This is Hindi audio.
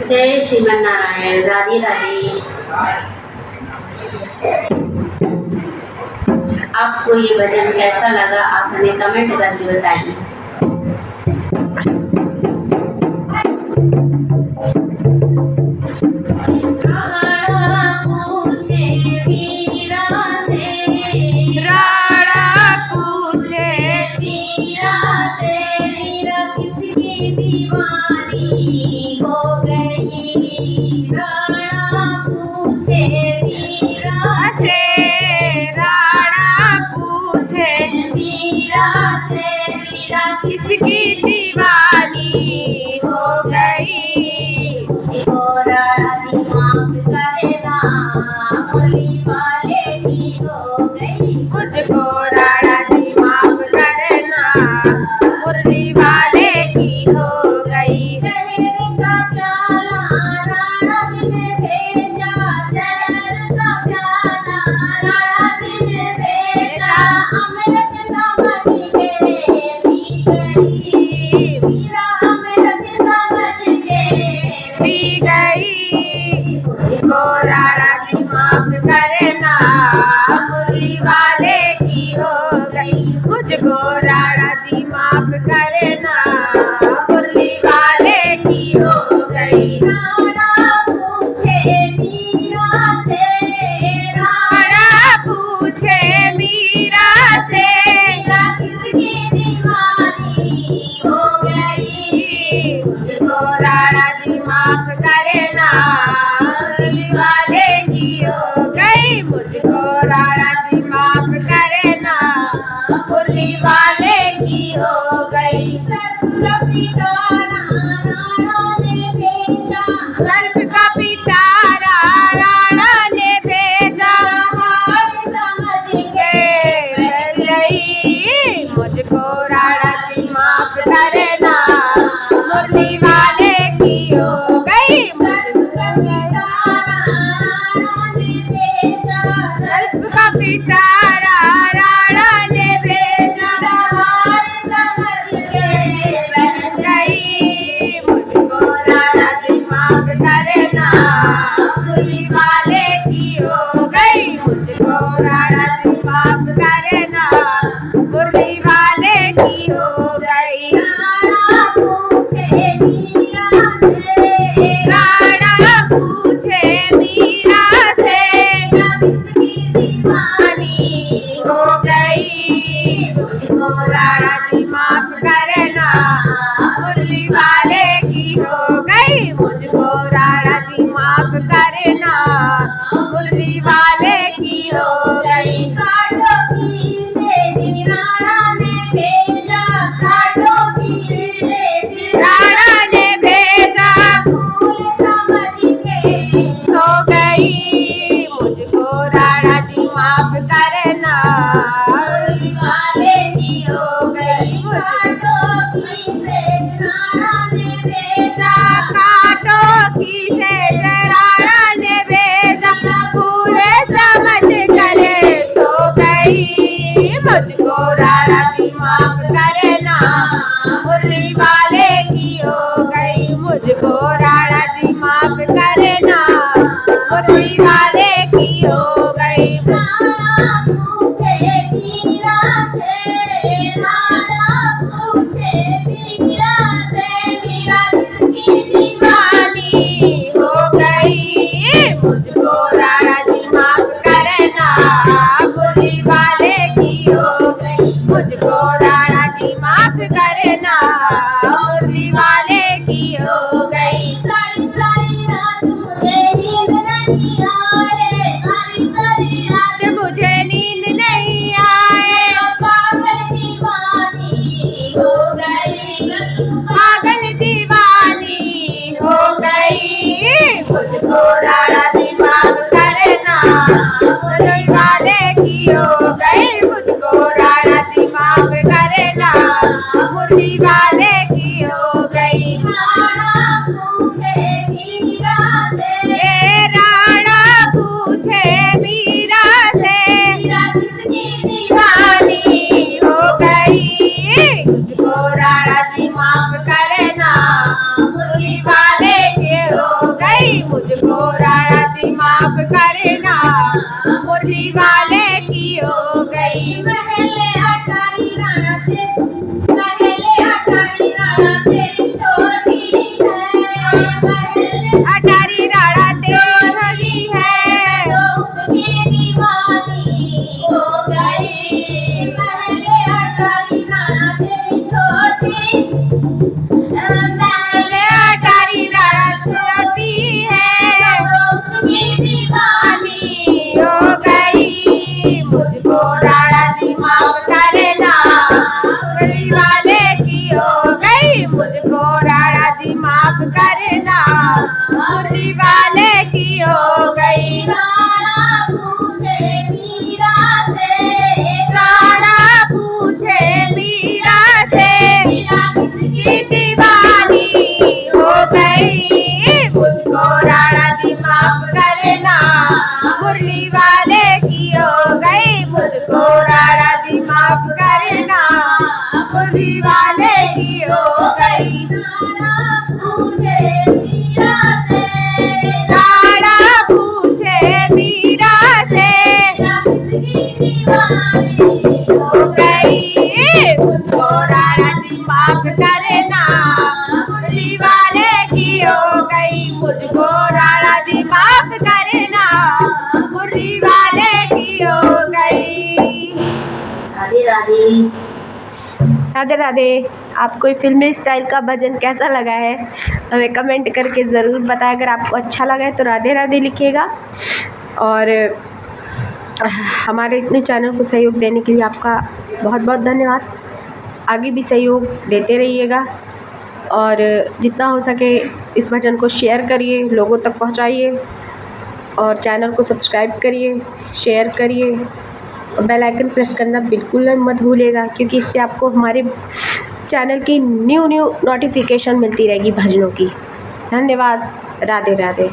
जय श्रीमन नारायण। राधे राधे। आपको ये भजन कैसा लगा आप हमें कमेंट करके बताइए। किसकी दीवानी हो गई, माफ करना मुरली वाले की हो गई। मुझको राणा जी माफ करना मुरली वाले की हो गई। शहर का प्याला राणा जी ने भेजा, शहर का प्याला राणा जी ने भेजा। अमृत समझ के मुझको राणा जी माफ करना मुरली वाले की हो गई। मुझको राणा जी माफ करना मुरली वाले की हो गई। राणा पूछे मीरा से, राणा पूछे मीरा से, किसकी दीवानी हो गई। मुझको राणा जी माफ करना मुरली वाले की हो गई। मुझको राणा जी माफ करना मुरली वाले की हो गई। सर्प का पिटारा राणा ने भेजा, सर्प का पिटारा राणा ने भेजा। हार समझ के बैठ गई। मुझको राणा जी माफ करना मुरली वाले की हो गई। सर्प का पिटारा राणा ने भेजा, हार समझ के बैठ गई। मुझको राणा जी माफ करना मुरली वाले की हो गई। मुझको राणा जी माफ करना मुरली वाले की हो गई। राणा पूछे मीरा से, राणा पूछे मीरा से, किसकी दीवानी हो गई। मुझको राणा जी माफ करना मुरली वाले की हो गई। मुझको राणा जी माफ करना मुरली वाले की हो गई। काटो की से राणा ने भेजा, काटो की से राणा ने भेजा। फूल समझ के सो गई। मुझको राणा जी माफ करना मुरली वाले की हो गई। काटो की से राणा ने भेजा, काटो की से राणा ने भेजा। फूल समझ कर सो गई। मुझको राणा जी माफ करना मुरली वाले की हो गई। मुझको राणा जी माफ करना मुरली वाले की हो गई। राणा पूछे मीरा से, राणा पूछे मीरा से, मीरा किसकी दीवानी हो गई। मुझको राणा जी माफ करना मुरली वाले की हो गई। मुझको राणा जी माफ करना मुरली वाले की हो गई। सारी सारी रात मुझे नींद नहीं आए, सारी सारी रात मुझे नींद नहीं आए। पागल दीवानी हो गई, पागल दीवानी हो गई। मुझको राणा जी माफ करना मुरली वाले की हो गई। मुझको राणा जी माफ करना मुरली वाले की हो गई। राणा पूछे मीरा से, राणा पूछे मीरा से, किसकी दीवानी हो गई। मुझको राणा जी माफ करना, मुरली वाले की हो गई मुझको राणा जी माफ करना, मुरली वाले की हो गई। महले अटारी राणा तेरी, महले अटारी राणा तेरी छोटी है, महले अटारी राणा तेरी छोटी है, तो उसकी दीवानी हो गई। महले अटारी राणा तेरी छोटी, महले अटारी राणा छोटी है, तो उसकी दीवानी हो गई। मुझको राणा जी माफ करना, मुरली वाले की हो गई मुझको राणा जी माफ करना, मुरली वाले की हो गई। राणा पूछे मीरा से, राणा पूछे मीरा से, मीरा किसकी दीवानी हो गई। मुझको राणा जी माफ करना, मुरली वाले की हो गई। मुझको राणा जी माफ करना, मुरली वाले की हो गई। राणा पूछे मीरा से, राणा पूछे मीरा से, किसकी दीवानी हो गई। मुझको राणा जी माफ करना, मुरली वाले की हो गई। मुझको राणा जी माफ करना, मुरली वाले की हो गई। राधे राधे। राधे राधे। आपको ये फिल्मी स्टाइल का भजन कैसा लगा है हमें कमेंट करके ज़रूर बताएं। अगर आपको अच्छा लगा है तो राधे राधे लिखिएगा। और हमारे इतने चैनल को सहयोग देने के लिए आपका बहुत बहुत धन्यवाद। आगे भी सहयोग देते रहिएगा और जितना हो सके इस भजन को शेयर करिए, लोगों तक पहुंचाइए और चैनल को सब्सक्राइब करिए, शेयर करिए और बेल आइकन प्रेस करना बिल्कुल मत भूलिएगा, क्योंकि इससे आपको हमारे चैनल की न्यू नोटिफिकेशन मिलती रहेगी भजनों की। धन्यवाद। राधे राधे।